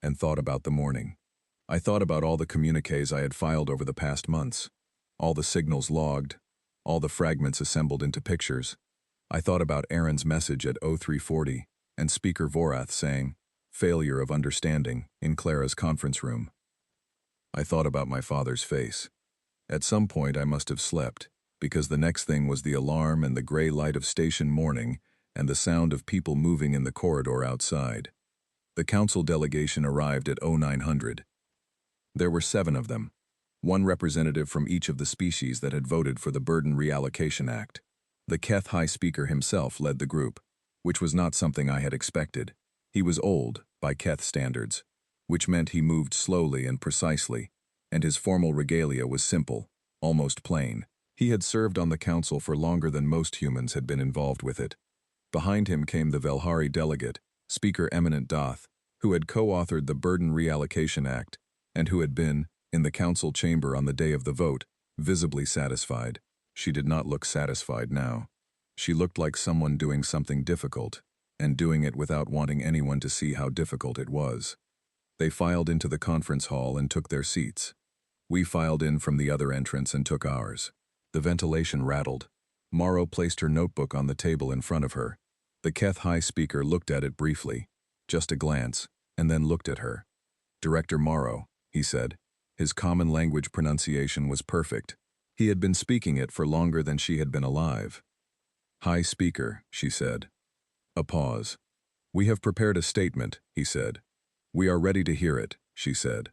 and thought about the morning. I thought about all the communiques I had filed over the past months, all the signals logged, all the fragments assembled into pictures. I thought about Aaron's message at 0340 and Speaker Vorath saying, "Failure of understanding," in Clara's conference room. I thought about my father's face. At some point I must have slept, because the next thing was the alarm and the gray light of station morning and the sound of people moving in the corridor outside. The council delegation arrived at 0900. There were 7 of them, one representative from each of the species that had voted for the Burden Reallocation Act. The Keth High Speaker himself led the group, which was not something I had expected. He was old, by Keth standards, which meant he moved slowly and precisely, and his formal regalia was simple, almost plain. He had served on the council for longer than most humans had been involved with it. Behind him came the Velhari delegate, Speaker Eminent Doth, who had co-authored the Burden Reallocation Act, and who had been, in the council chamber on the day of the vote, visibly satisfied. She did not look satisfied now. She looked like someone doing something difficult, and doing it without wanting anyone to see how difficult it was. They filed into the conference hall and took their seats. We filed in from the other entrance and took ours. The ventilation rattled. Morrow placed her notebook on the table in front of her. The Keth High Speaker looked at it briefly, just a glance, and then looked at her. "Director Morrow," he said. His common language pronunciation was perfect. He had been speaking it for longer than she had been alive. "High Speaker," she said. A pause. "We have prepared a statement," he said. "We are ready to hear it," she said.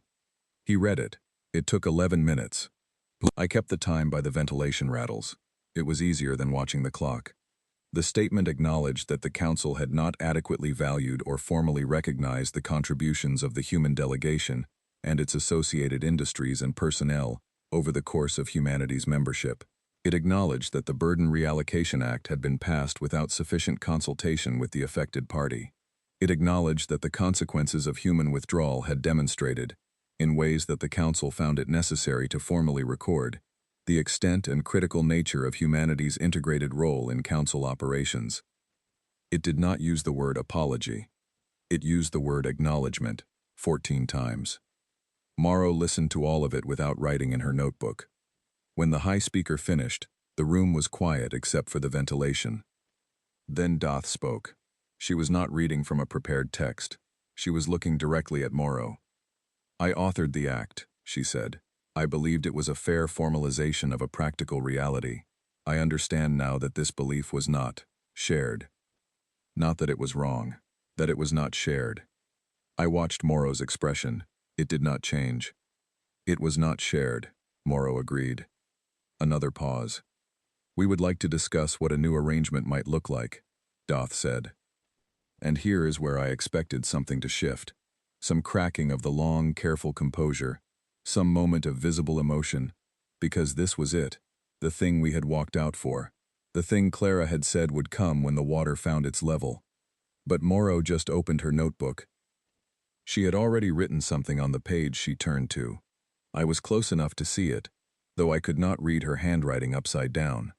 He read it. It took 11 minutes. I kept the time by the ventilation rattles. It was easier than watching the clock. The statement acknowledged that the council had not adequately valued or formally recognized the contributions of the human delegation and its associated industries and personnel over the course of humanity's membership. It acknowledged that the Burden Reallocation Act had been passed without sufficient consultation with the affected party. It acknowledged that the consequences of human withdrawal had demonstrated, in ways that the Council found it necessary to formally record, the extent and critical nature of humanity's integrated role in Council operations. It did not use the word apology. It used the word acknowledgement 14 times. Morrow listened to all of it without writing in her notebook. When the High Speaker finished, the room was quiet except for the ventilation. Then Doth spoke. She was not reading from a prepared text. She was looking directly at Morrow. "I authored the act," she said. "I believed it was a fair formalization of a practical reality. I understand now that this belief was not shared. Not that it was wrong, that it was not shared." I watched Morrow's expression. It did not change. "It was not shared," Morrow agreed. Another pause. "We would like to discuss what a new arrangement might look like," Doth said. And here is where I expected something to shift. Some cracking of the long, careful composure, some moment of visible emotion, because this was it, the thing we had walked out for, the thing Clara had said would come when the water found its level. But Morrow just opened her notebook. She had already written something on the page she turned to. I was close enough to see it, though I could not read her handwriting upside down.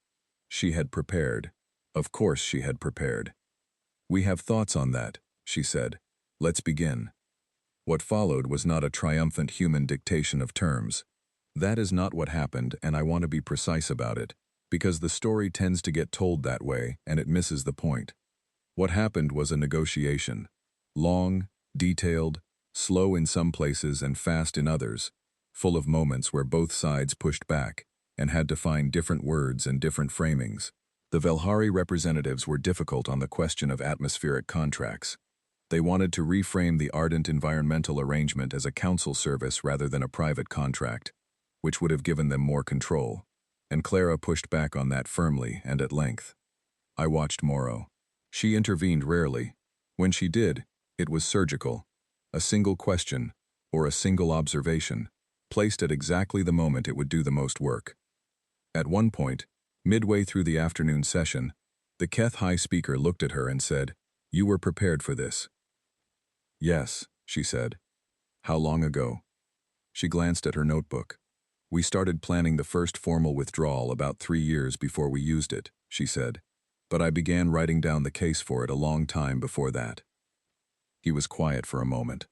She had prepared. Of course she had prepared. "We have thoughts on that," she said. "Let's begin." What followed was not a triumphant human dictation of terms. That is not what happened, and I want to be precise about it, because the story tends to get told that way and it misses the point. What happened was a negotiation. Long, detailed, slow in some places and fast in others, full of moments where both sides pushed back and had to find different words and different framings. The Velhari representatives were difficult on the question of atmospheric contracts. They wanted to reframe the ardent environmental arrangement as a council service rather than a private contract, which would have given them more control, and Clara pushed back on that firmly and at length. I watched Morrow. She intervened rarely. When she did, it was surgical. A single question, or a single observation, placed at exactly the moment it would do the most work. At one point, midway through the afternoon session, the Keth High Speaker looked at her and said, "You were prepared for this." "Yes," she said. "How long ago?" She glanced at her notebook. "We started planning the first formal withdrawal about 3 years before we used it," she said. "But I began writing down the case for it a long time before that." He was quiet for a moment.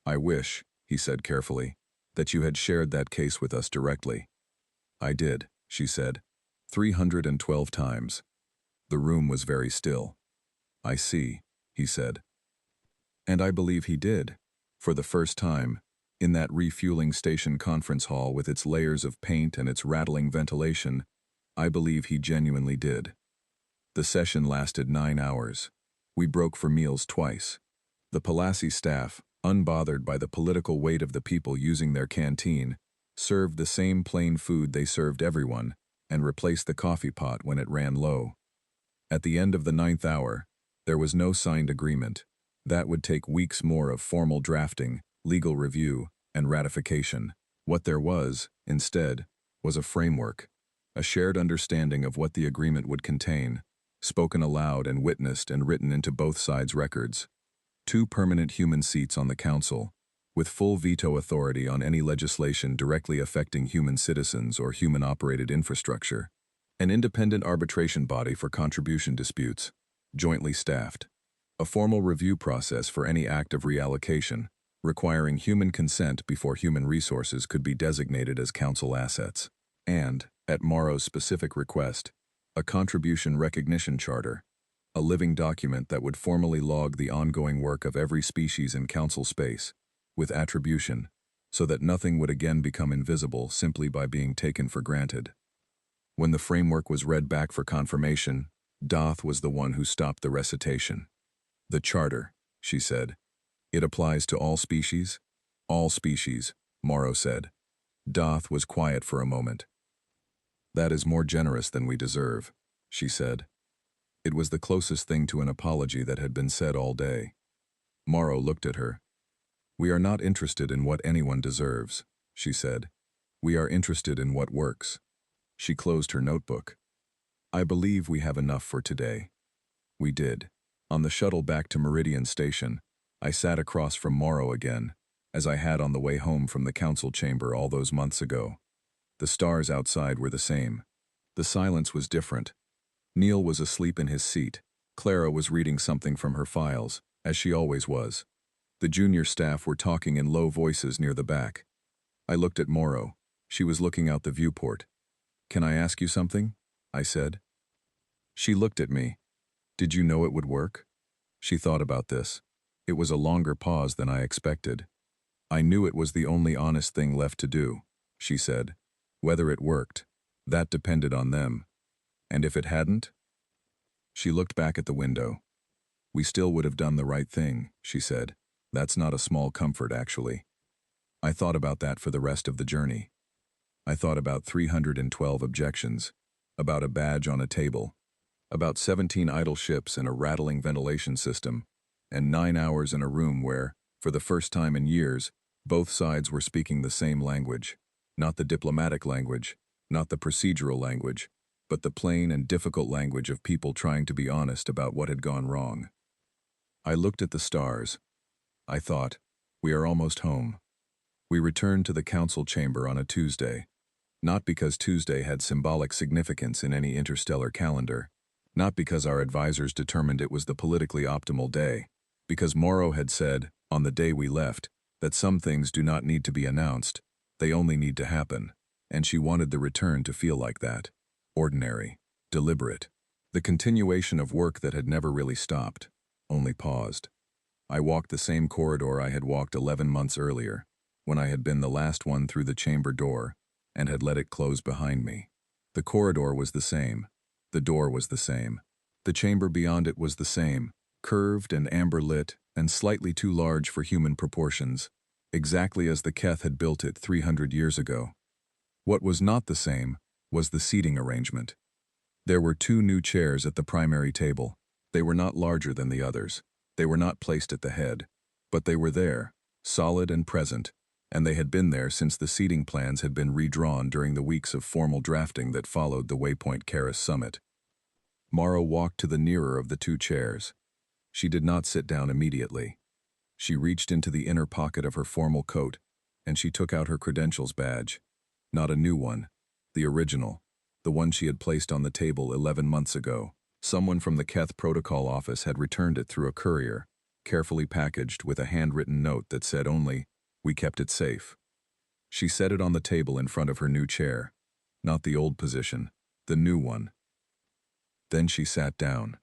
"I wish," he said carefully, that you had shared that case with us directly. I did, she said, 312 times. The room was very still. I see, he said. And I believe he did. For the first time, in that refueling station conference hall with its layers of paint and its rattling ventilation, I believe he genuinely did. The session lasted 9 hours. We broke for meals twice. The Palazzi staff, unbothered by the political weight of the people using their canteen, served the same plain food they served everyone and replaced the coffee pot when it ran low. At the end of the 9th hour, there was no signed agreement. That would take weeks more of formal drafting, legal review, and ratification. What there was, instead, was a framework, a shared understanding of what the agreement would contain, spoken aloud and witnessed and written into both sides' records. 2 permanent human seats on the council, with full veto authority on any legislation directly affecting human citizens or human-operated infrastructure. An independent arbitration body for contribution disputes, jointly staffed. A formal review process for any act of reallocation, requiring human consent before human resources could be designated as council assets. And, at Morrow's specific request, a contribution recognition charter, a living document that would formally log the ongoing work of every species in council space, with attribution, so that nothing would again become invisible simply by being taken for granted. When the framework was read back for confirmation, Doth was the one who stopped the recitation. The charter, she said. It applies to all species? All species, Morrow said. Doth was quiet for a moment. That is more generous than we deserve, she said. It was the closest thing to an apology that had been said all day. Morrow looked at her. We are not interested in what anyone deserves, she said. We are interested in what works. She closed her notebook. I believe we have enough for today. We did. On the shuttle back to Meridian Station, I sat across from Morrow again, as I had on the way home from the council chamber all those months ago. The stars outside were the same. The silence was different. Neil was asleep in his seat. Clara was reading something from her files, as she always was. The junior staff were talking in low voices near the back. I looked at Morrow. She was looking out the viewport. Can I ask you something? I said. She looked at me. Did you know it would work? She thought about this. It was a longer pause than I expected. I knew it was the only honest thing left to do, she said. Whether it worked, that depended on them. And if it hadn't? She looked back at the window. We still would have done the right thing, she said. That's not a small comfort, actually. I thought about that for the rest of the journey. I thought about 312 objections, about a badge on a table, about 17 idle ships and a rattling ventilation system, and 9 hours in a room where, for the first time in years, both sides were speaking the same language. Not the diplomatic language, not the procedural language, but the plain and difficult language of people trying to be honest about what had gone wrong. I looked at the stars. I thought, we are almost home. We returned to the council chamber on a Tuesday. Not because Tuesday had symbolic significance in any interstellar calendar, not because our advisors determined it was the politically optimal day, because Morrow had said, on the day we left, that some things do not need to be announced, they only need to happen, and she wanted the return to feel like that. Ordinary, deliberate, the continuation of work that had never really stopped, only paused. I walked the same corridor I had walked 11 months earlier, when I had been the last one through the chamber door, and had let it close behind me. The corridor was the same. The door was the same. The chamber beyond it was the same, curved and amber-lit and slightly too large for human proportions, exactly as the Keth had built it 300 years ago. What was not the same was the seating arrangement. There were 2 new chairs at the primary table. They were not larger than the others. They were not placed at the head. But they were there, solid and present, and they had been there since the seating plans had been redrawn during the weeks of formal drafting that followed the Waypoint Karis summit. Morrow walked to the nearer of the 2 chairs. She did not sit down immediately. She reached into the inner pocket of her formal coat, and she took out her credentials badge. Not a new one, the original, the one she had placed on the table 11 months ago. Someone from the Keth Protocol office had returned it through a courier, carefully packaged with a handwritten note that said only, We kept it safe. She set it on the table in front of her new chair. Not the old position, the new one. Then she sat down.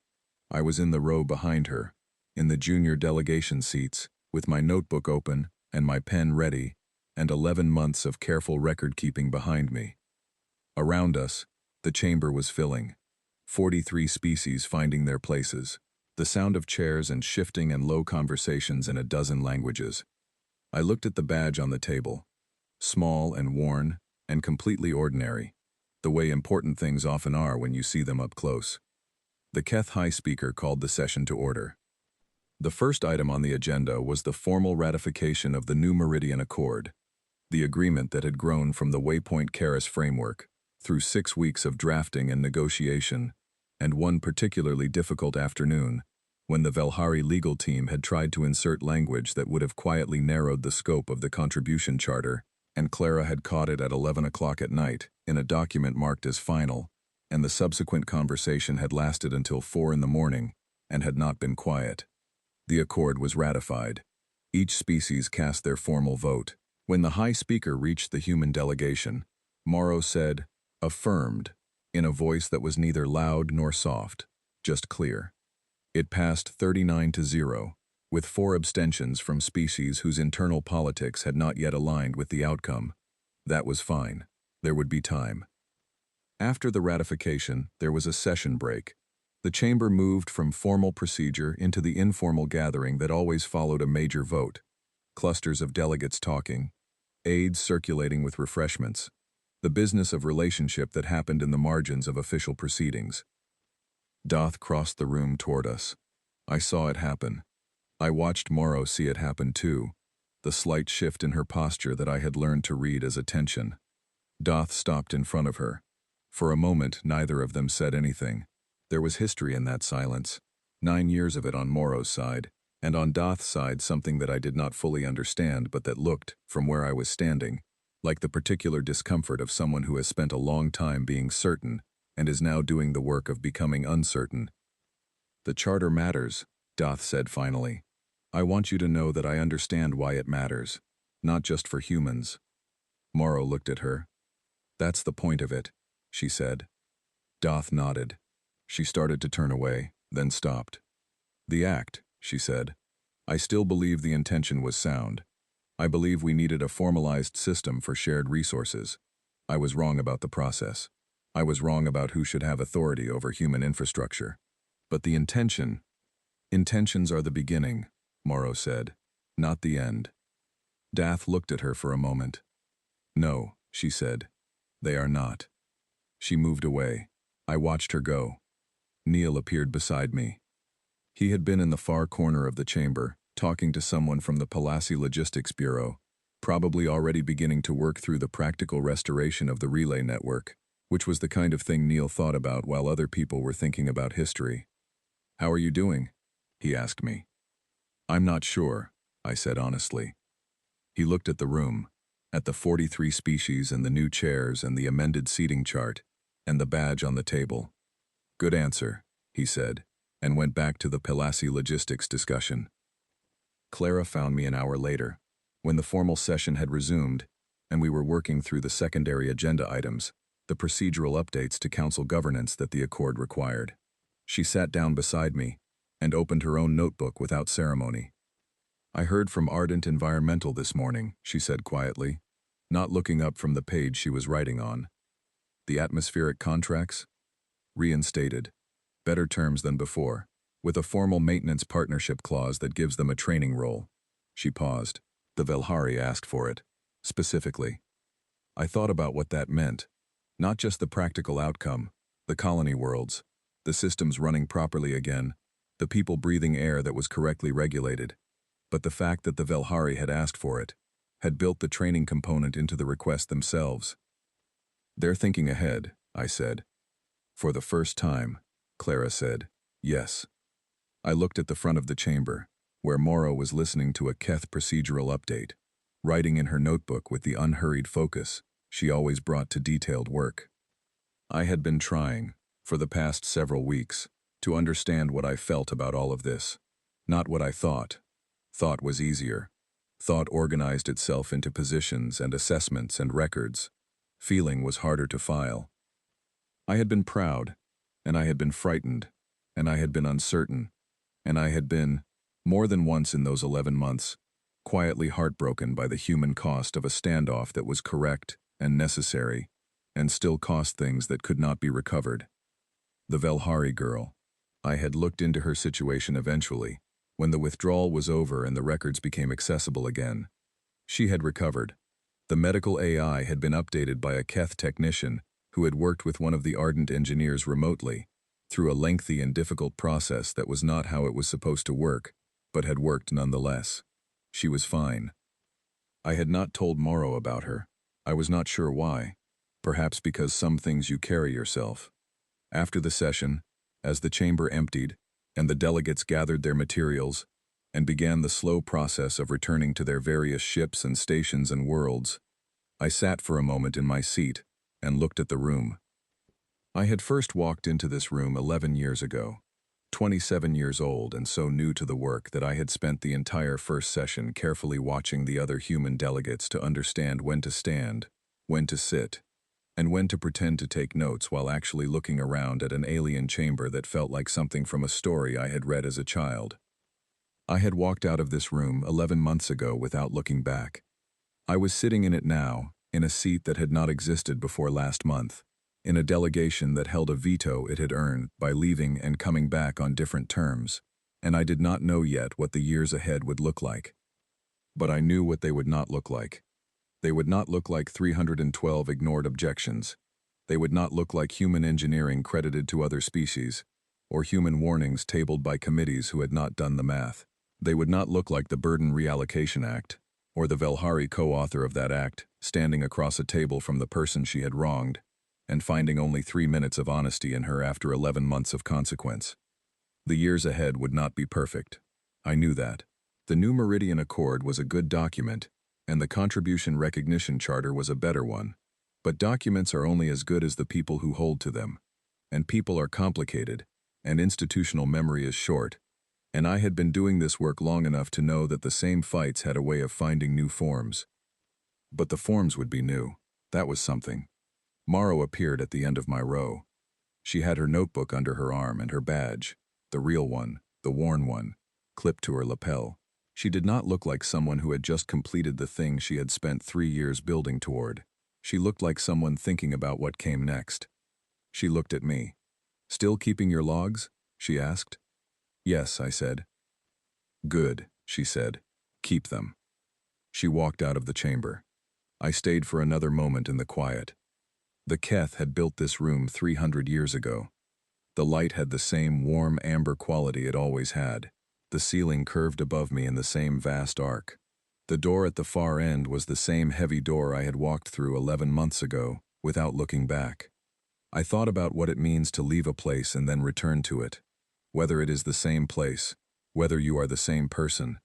I was in the row behind her, in the junior delegation seats, with my notebook open and my pen ready, and 11 months of careful record-keeping behind me. Around us, the chamber was filling. 43 species finding their places. The sound of chairs and shifting and low conversations in a dozen languages. I looked at the badge on the table. Small and worn, and completely ordinary, the way important things often are when you see them up close. The HFY speaker called the session to order. The first item on the agenda was the formal ratification of the New Meridian Accord, the agreement that had grown from the Waypoint Karis framework, through 6 weeks of drafting and negotiation, and one particularly difficult afternoon, when the Velhari legal team had tried to insert language that would have quietly narrowed the scope of the contribution charter, and Clara had caught it at 11 o'clock at night, in a document marked as final, and the subsequent conversation had lasted until 4 in the morning, and had not been quiet. The accord was ratified. Each species cast their formal vote. When the High Speaker reached the human delegation, Morrow said, "Affirmed," in a voice that was neither loud nor soft, just clear. It passed 39-0, with 4 abstentions from species whose internal politics had not yet aligned with the outcome. That was fine. There would be time. After the ratification, there was a session break. The chamber moved from formal procedure into the informal gathering that always followed a major vote. Clusters of delegates talking, aides circulating with refreshments, the business of relationship that happened in the margins of official proceedings. Doth crossed the room toward us. I saw it happen. I watched Morrow see it happen too, the slight shift in her posture that I had learned to read as attention. Doth stopped in front of her. For a moment, neither of them said anything. There was history in that silence, 9 years of it on Morrow's side, and on Doth's side something that I did not fully understand but that looked, from where I was standing, like the particular discomfort of someone who has spent a long time being certain and is now doing the work of becoming uncertain. "The charter matters," Doth said finally. "I want you to know that I understand why it matters, not just for humans." Morrow looked at her. "That's the point of it," she said. Doth nodded. She started to turn away, then stopped. "The act," she said. "I still believe the intention was sound. I believe we needed a formalized system for shared resources. I was wrong about the process. I was wrong about who should have authority over human infrastructure. But the intentions are the beginning," Morrow said, "not the end." Doth looked at her for a moment. "No," she said, "they are not." She moved away. I watched her go. Neil appeared beside me. He had been in the far corner of the chamber, talking to someone from the Palazzi Logistics Bureau, probably already beginning to work through the practical restoration of the relay network, which was the kind of thing Neil thought about while other people were thinking about history. "How are you doing?" he asked me. "I'm not sure," I said honestly. He looked at the room, at the 43 species and the new chairs and the amended seating chart, and the badge on the table. "Good answer," he said, and went back to the Palazzi logistics discussion. Clara found me an hour later, when the formal session had resumed, and we were working through the secondary agenda items, the procedural updates to council governance that the accord required. She sat down beside me and opened her own notebook without ceremony. "I heard from Ardent Environmental this morning," she said quietly, not looking up from the page she was writing on. "The atmospheric contracts? Reinstated. Better terms than before, with a formal maintenance partnership clause that gives them a training role." She paused. "The Velhari asked for it, specifically." I thought about what that meant. Not just the practical outcome, the colony worlds, the systems running properly again, the people breathing air that was correctly regulated, but the fact that the Velhari had asked for it, had built the training component into the request themselves. "They're thinking ahead," I said. "For the first time," Clara said. "Yes." I looked at the front of the chamber, where Morrow was listening to a Keth procedural update, writing in her notebook with the unhurried focus she always brought to detailed work. I had been trying, for the past several weeks, to understand what I felt about all of this. Not what I thought. Thought was easier. Thought organized itself into positions and assessments and records. Feeling was harder to file. I had been proud, and I had been frightened, and I had been uncertain, and I had been, more than once in those 11 months, quietly heartbroken by the human cost of a standoff that was correct and necessary, and still cost things that could not be recovered. The Velhari girl. I had looked into her situation eventually, when the withdrawal was over and the records became accessible again. She had recovered. The medical AI had been updated by a Keth technician who had worked with one of the Ardent engineers remotely, through a lengthy and difficult process that was not how it was supposed to work, but had worked nonetheless. She was fine. I had not told Morrow about her. I was not sure why. Perhaps because some things you carry yourself. After the session, as the chamber emptied, and the delegates gathered their materials, and began the slow process of returning to their various ships and stations and worlds, I sat for a moment in my seat and looked at the room. I had first walked into this room 11 years ago, 27 years old and so new to the work that I had spent the entire first session carefully watching the other human delegates to understand when to stand, when to sit, and when to pretend to take notes while actually looking around at an alien chamber that felt like something from a story I had read as a child. I had walked out of this room 11 months ago without looking back. I was sitting in it now, in a seat that had not existed before last month, in a delegation that held a veto it had earned by leaving and coming back on different terms, and I did not know yet what the years ahead would look like. But I knew what they would not look like. They would not look like 312 ignored objections. They would not look like human engineering credited to other species, or human warnings tabled by committees who had not done the math. They would not look like the Burden Reallocation Act, or the Velhari co-author of that act standing across a table from the person she had wronged, and finding only 3 minutes of honesty in her after 11 months of consequence. The years ahead would not be perfect. I knew that. The New Meridian Accord was a good document, and the Contribution Recognition Charter was a better one. But documents are only as good as the people who hold to them. And people are complicated, and institutional memory is short. And I had been doing this work long enough to know that the same fights had a way of finding new forms. But the forms would be new. That was something. Morrow appeared at the end of my row. She had her notebook under her arm and her badge, the real one, the worn one, clipped to her lapel. She did not look like someone who had just completed the thing she had spent 3 years building toward. She looked like someone thinking about what came next. She looked at me. "Still keeping your logs?" she asked. "Yes," I said. "Good," she said. "Keep them." She walked out of the chamber. I stayed for another moment in the quiet. The Keth had built this room 300 years ago. The light had the same warm amber quality it always had. The ceiling curved above me in the same vast arc. The door at the far end was the same heavy door I had walked through 11 months ago, without looking back. I thought about what it means to leave a place and then return to it. Whether it is the same place, whether you are the same person,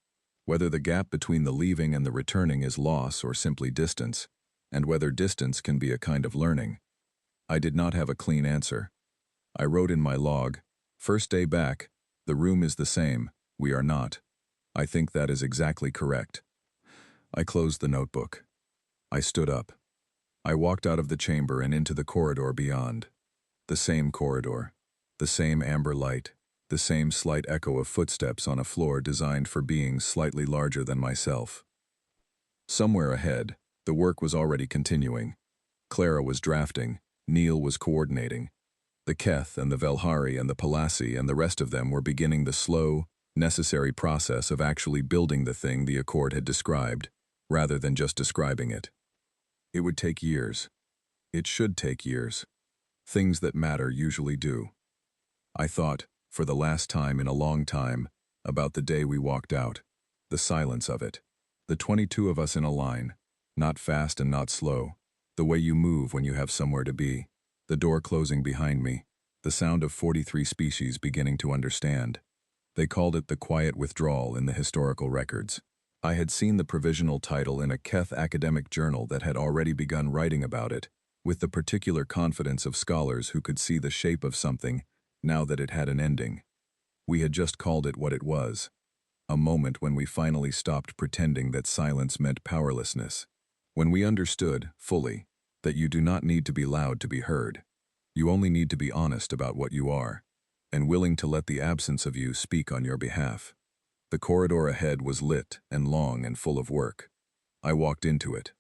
whether the gap between the leaving and the returning is loss or simply distance, and whether distance can be a kind of learning. I did not have a clean answer. I wrote in my log, "First day back, the room is the same, we are not. I think that is exactly correct." I closed the notebook. I stood up. I walked out of the chamber and into the corridor beyond. The same corridor, the same amber light, the same slight echo of footsteps on a floor designed for beings slightly larger than myself. Somewhere ahead, the work was already continuing. Clara was drafting, Neil was coordinating. The Keth and the Velhari and the Palasi and the rest of them were beginning the slow, necessary process of actually building the thing the Accord had described, rather than just describing it. It would take years. It should take years. Things that matter usually do. I thought, for the last time in a long time, about the day we walked out, the silence of it, the 22 of us in a line, not fast and not slow, the way you move when you have somewhere to be, the door closing behind me, the sound of 43 species beginning to understand. They called it the quiet withdrawal in the historical records. I had seen the provisional title in a Keth academic journal that had already begun writing about it, with the particular confidence of scholars who could see the shape of something now that it had an ending. We had just called it what it was. a moment when we finally stopped pretending that silence meant powerlessness. When we understood, fully, that you do not need to be loud to be heard. You only need to be honest about what you are, and willing to let the absence of you speak on your behalf. The corridor ahead was lit and long and full of work. I walked into it,